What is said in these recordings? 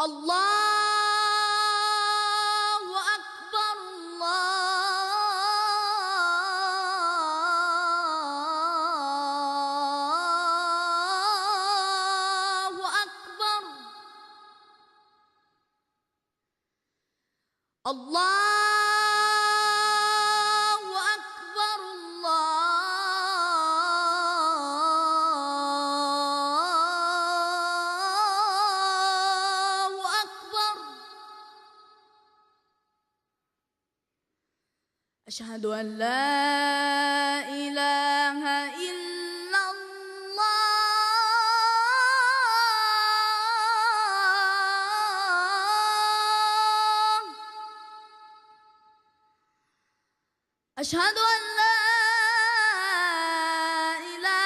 الله أكبر الله أكبر الله أكبر الله أكبر. أشهد أن لا إله إلا الله. أشهد أن لا إله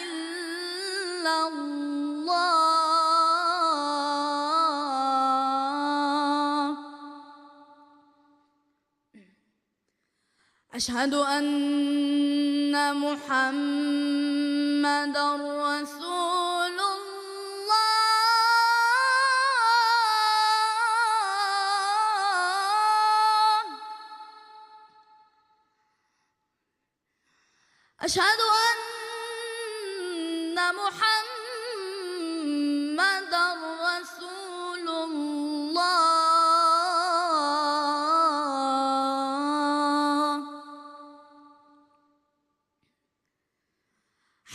إلا الله. أشهد أن محمدًا رسول الله. أشهد أن محمدًا رسول الله.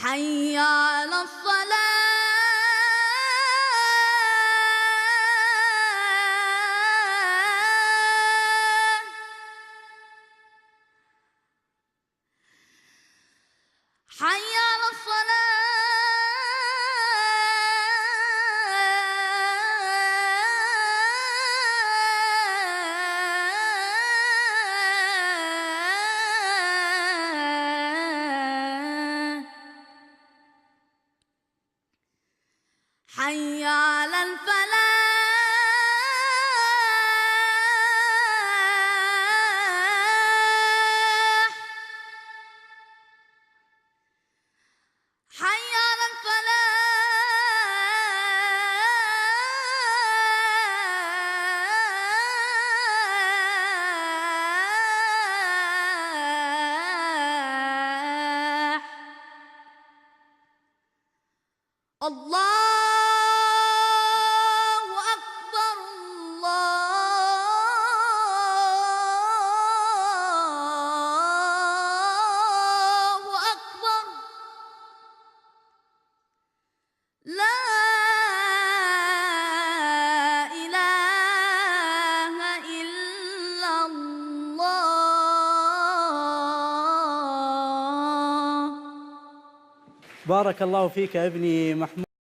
حي على الصلاة. حي على الصلاة. حي على الفلاح. حي على الفلاح. الله أكبر الله أكبر. لا إله إلا الله. بارك الله فيك يا ابني محمود.